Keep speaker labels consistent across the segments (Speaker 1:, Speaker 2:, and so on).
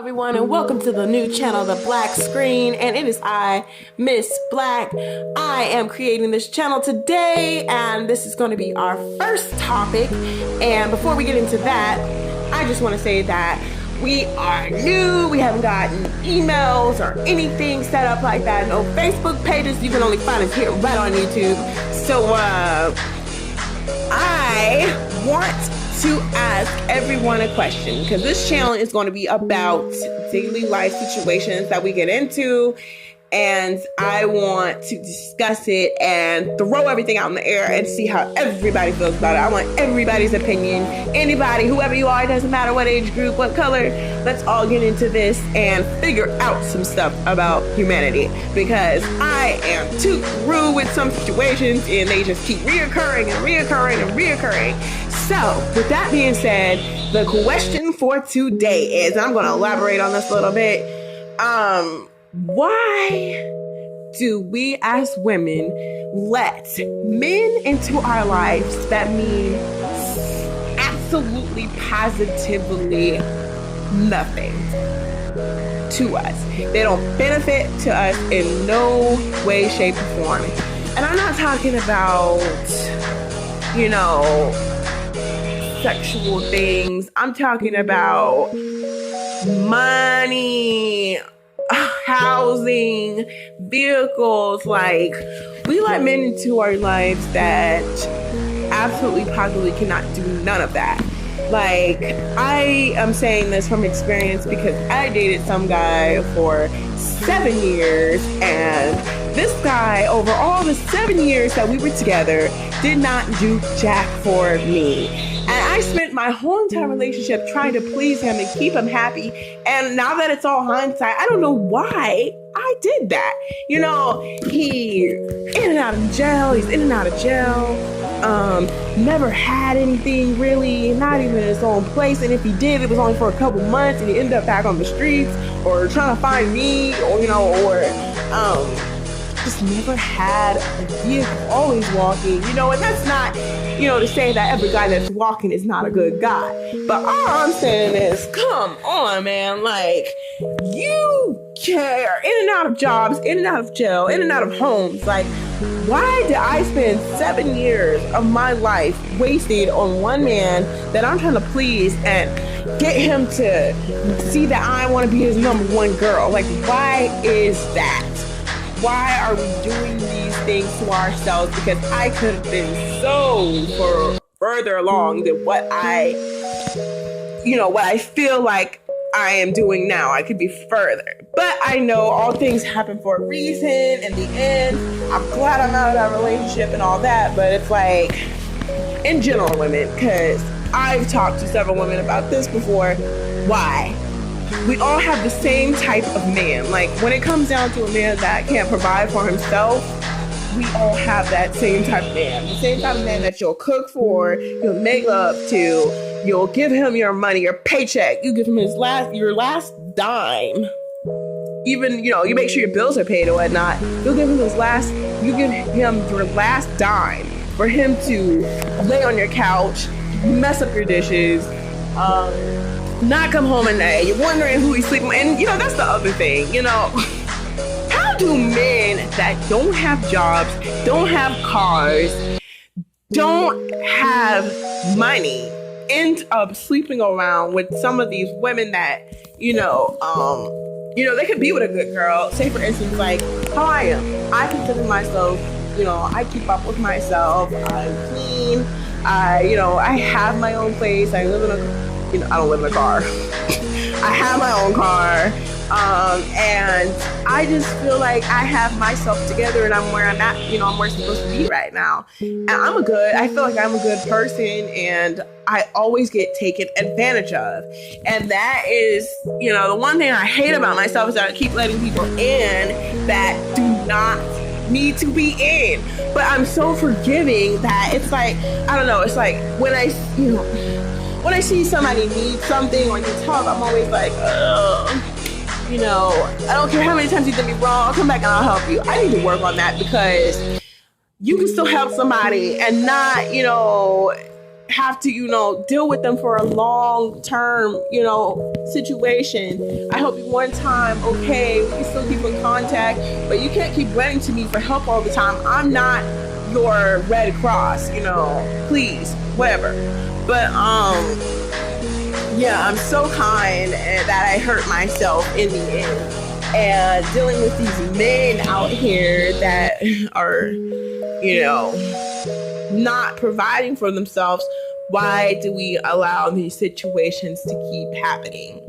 Speaker 1: Everyone, and welcome to the new channel, The Black Screen, and it is I, Miss Black. I am creating this channel today, and this is going to be our first topic. And before we get into that, I just want to say that we are new. We haven't gotten emails or anything set up like that. No Facebook pages. You can only find us here right on YouTube. So I want to ask everyone a question, because this channel is going to be about daily life situations that we get into, and I want to discuss it and throw everything out in the air and see how everybody feels about it. I want everybody's opinion. Anybody, whoever you are, it doesn't matter what age group, what color, let's all get into this and figure out some stuff about humanity, because I am too through with some situations and they just keep reoccurring and reoccurring and reoccurring. So with that being said, the question for today is, I'm going to elaborate on this a little bit. Why do we as women let men into our lives that mean absolutely positively nothing to us? They don't benefit to us in no way, shape, or form. And I'm not talking about, sexual things. I'm talking about money, housing, vehicles. Like, we let men into our lives that absolutely positively cannot do none of that. Like, I am saying this from experience because I dated some guy for 7 years, and this guy, over all the 7 years that we were together, did not do jack for me. And I spent my whole entire relationship trying to please him and keep him happy. And now that it's all hindsight, I don't know why I did that. He in and out of jail. He's in and out of jail. Never had anything really, not even in his own place. And if he did, it was only for a couple months, and he ended up back on the streets or trying to find me, or just never had a vehicle, always walking, and that's not, to say that every guy that's walking is not a good guy. But all I'm saying is, come on, man, like, you care, in and out of jobs, in and out of jail, in and out of homes. Like, why did I spend 7 years of my life wasted on one man that I'm trying to please and get him to see that I want to be his number one girl? Like, why is that? Why are we doing these things to ourselves? Because I could have been so further along than what I feel like I am doing now. I could be further. But I know all things happen for a reason. In the end, I'm glad I'm out of that relationship and all that. But it's like, in general, women, because I've talked to several women about this before. Why? We all have the same type of man. Like, when it comes down to a man that can't provide for himself, we all have that same type of man. The same type of man that you'll cook for, you'll make love to, you'll give him your money, your paycheck, you give him your last dime. Even, you make sure your bills are paid or whatnot. You give him your last dime for him to lay on your couch, mess up your dishes, not come home at night. You're wondering who he's sleeping with. And, that's the other thing, How do men that don't have jobs, don't have cars, don't have money end up sleeping around with some of these women that, they could be with a good girl. Say, for instance, like how I am. I consider myself, I keep up with myself. I'm clean. I have my own place. I live in a I don't live in a car. I have my own car. And I just feel like I have myself together and I'm where I'm at, I'm where I'm supposed to be right now. And I feel like I'm a good person, and I always get taken advantage of. And that is, the one thing I hate about myself is that I keep letting people in that do not need to be in. But I'm so forgiving that it's like, I don't know, it's like when I see somebody need something or need help, I'm always like, I don't care how many times you did me wrong, I'll come back and I'll help you. I need to work on that, because you can still help somebody and not, have to, deal with them for a long term, situation. I help you one time, okay, we can still keep in contact, but you can't keep running to me for help all the time. I'm not your Red Cross, please, whatever. But yeah, I'm so kind that I hurt myself in the end. And dealing with these men out here that are, not providing for themselves, why do we allow these situations to keep happening?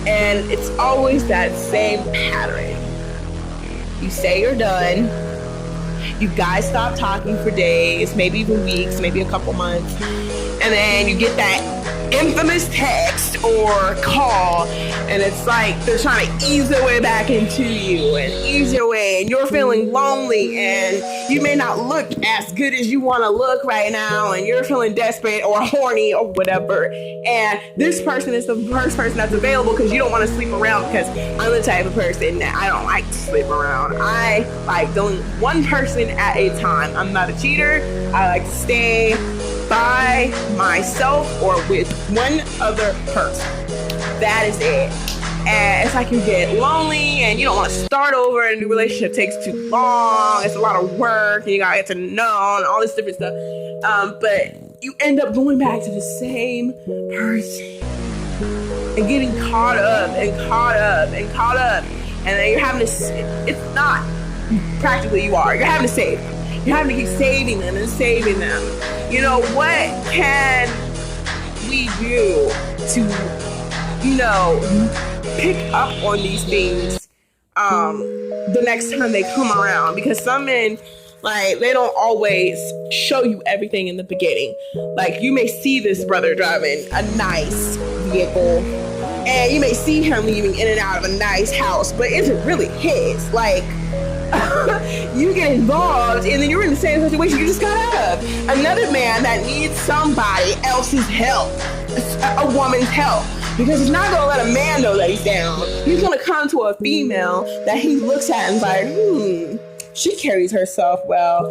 Speaker 1: And it's always that same pattern. You say you're done. You guys stop talking for days, maybe even weeks, maybe a couple months. And then you get that infamous text or call, and it's like they're trying to ease their way back into you and ease your way, and you're feeling lonely, and you may not look as good as you want to look right now, and you're feeling desperate or horny or whatever, and this person is the first person that's available because you don't want to sleep around, because I'm the type of person that I don't like to sleep around. I like doing one person at a time. I'm not a cheater. I like to stay by myself or with one other person. That is it. And it's like you get lonely and you don't want to start over, and the relationship takes too long. It's a lot of work and you gotta get to know and all this different stuff. But you end up going back to the same person and getting caught up and caught up and caught up. And then you're having to, it's not practically you are. You're having to save them. You're having to keep saving them and saving them. What can we do to, pick up on these things the next time they come around? Because some men, they don't always show you everything in the beginning. You may see this brother driving a nice vehicle, and you may see him leaving in and out of a nice house, but is it really his? You get involved and then you're in the same situation you just got out of. Another man that needs somebody else's help, a woman's help, because he's not going to let a man know that he's down. He's going to come to a female that he looks at and is like, she carries herself well.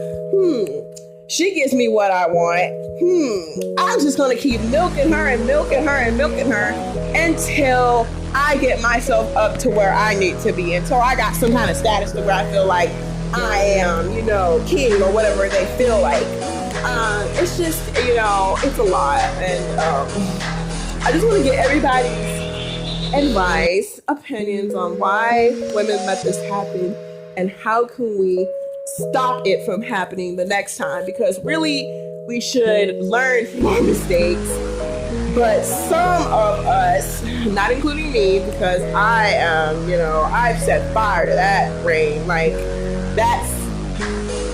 Speaker 1: She gives me what I want. I'm just going to keep milking her and milking her and milking her until I get myself up to where I need to be, until I got some kind of status to where I feel like I am, king or whatever they feel like. It's just, it's a lot. And I just want to get everybody's advice, opinions on why women let this happen and how can we stop it from happening the next time, because really we should learn from our mistakes. But some of us, not including me, because I am, I've set fire to that brain. That's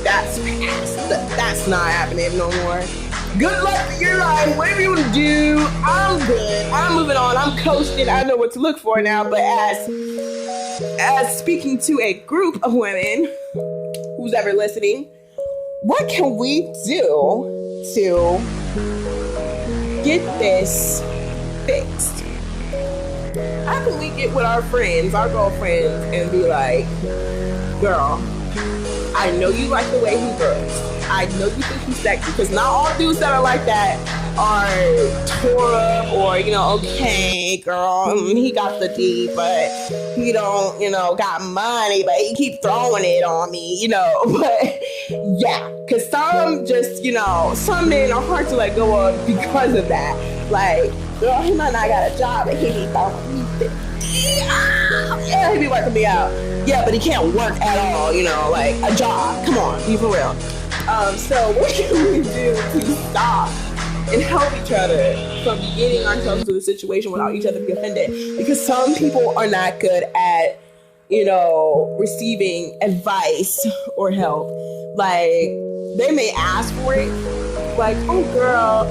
Speaker 1: past. That's not happening no more. Good luck for your life. Whatever you want to do, I'm good. I'm moving on. I'm coasting. I know what to look for now. But as speaking to a group of women, who's ever listening, what can we do to get this fixed? How can we get with our friends, our girlfriends, and be like, girl, I know you like the way he looks. I know you think he's sexy, because not all dudes that are like that are tore up or, okay, girl, he got the D, but he don't, got money, but he keep throwing it on me, but yeah, because some just, some men are hard to let go of because of that. Girl, he might not got a job, but he be throwing me. Yeah, he be working me out. Yeah, but he can't work at all, a job. Come on, be for real. So what can we do to stop and help each other from getting ourselves into the situation without each other being offended? Because some people are not good at, receiving advice or help. They may ask for it, oh girl,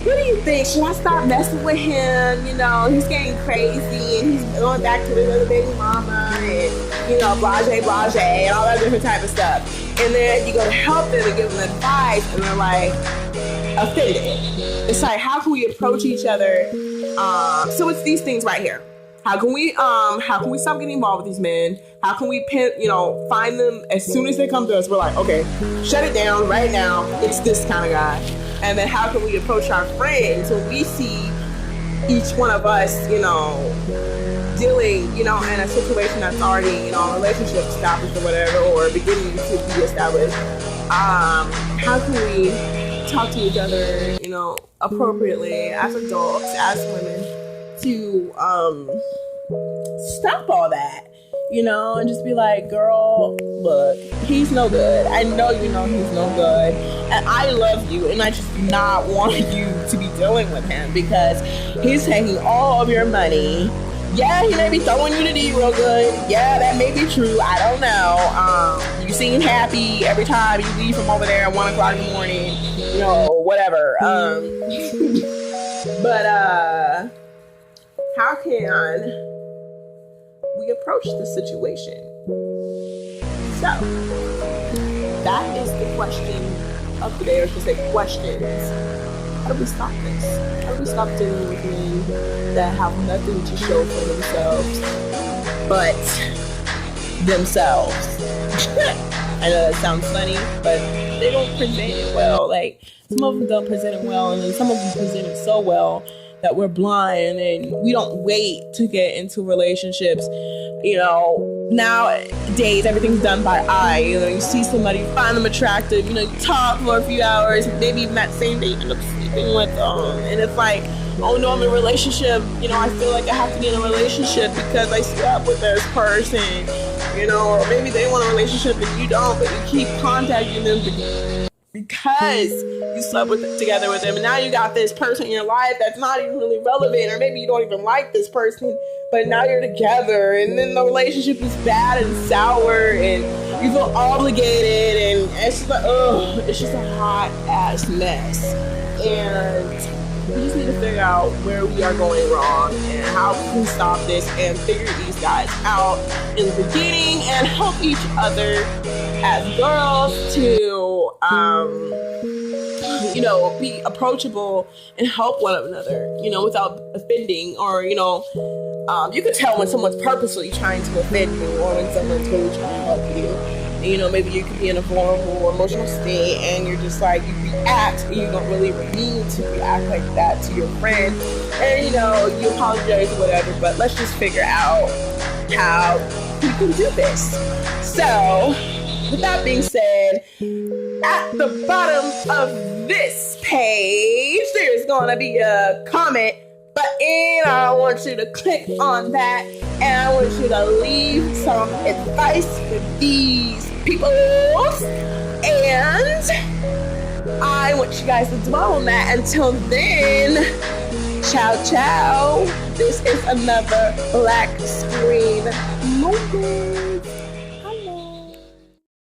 Speaker 1: what do you think? Should I stop messing with him? He's getting crazy and he's going back to his other baby mama and, blase, and all that different type of stuff. And then you go to help them and give them advice and they're offended. It's how can we approach each other? So it's these things right here. How can we stop getting involved with these men? How can we find them as soon as they come to us? We're like, okay, shut it down right now. It's this kind of guy. And then how can we approach our friends when we see each one of us, dealing, in a situation that's already, a relationship established or whatever, or beginning to be established? How can we talk to each other, appropriately as adults, as women, to stop all that, and just be like, girl, look, he's no good. I know you know he's no good, and I love you, and I just not want you to be dealing with him because he's taking all of your money. Yeah, he may be throwing you the D real good. Yeah, that may be true. I don't know. You seem happy every time you leave from over there at 1 o'clock in the morning, whatever. But how can we approach the situation? So, that is the question of the day, or should I say questions. How do we stop this? How do we stop dealing with men that have nothing to show for themselves but themselves? I know that sounds funny, but they don't present it well. Like, some of them don't present it well, and then some of them present it so well that we're blind and we don't wait to get into relationships. Nowadays everything's done by eye. You see somebody, you find them attractive, you talk for a few hours, maybe even that same day you end up sleeping with them, and it's like, oh no, I'm in a relationship, I feel like I have to be in a relationship because I slept with this person, or maybe they want a relationship and you don't, but you keep contacting them because you slept together with them, and now you got this person in your life that's not even really relevant, or maybe you don't even like this person, but now you're together, and then the relationship is bad and sour, and you feel obligated, and it's just like, it's just a hot ass mess. And we just need to figure out where we are going wrong and how we can stop this and figure these guys out in the beginning and help each other as girls to be approachable and help one another, without offending, or you can tell when someone's purposely trying to offend you or when someone's really trying to help you. Maybe you could be in a vulnerable or emotional state and you're just like, you react and you don't really mean to react like that to your friend, and you apologize or whatever, but let's just figure out how we can do this. So, with that being said, at the bottom of this page, there's gonna be a comment button. I want you to click on that, and I want you to leave some advice for these people. And I want you guys to dwell on that. Until then, ciao, ciao. This is another Black Screen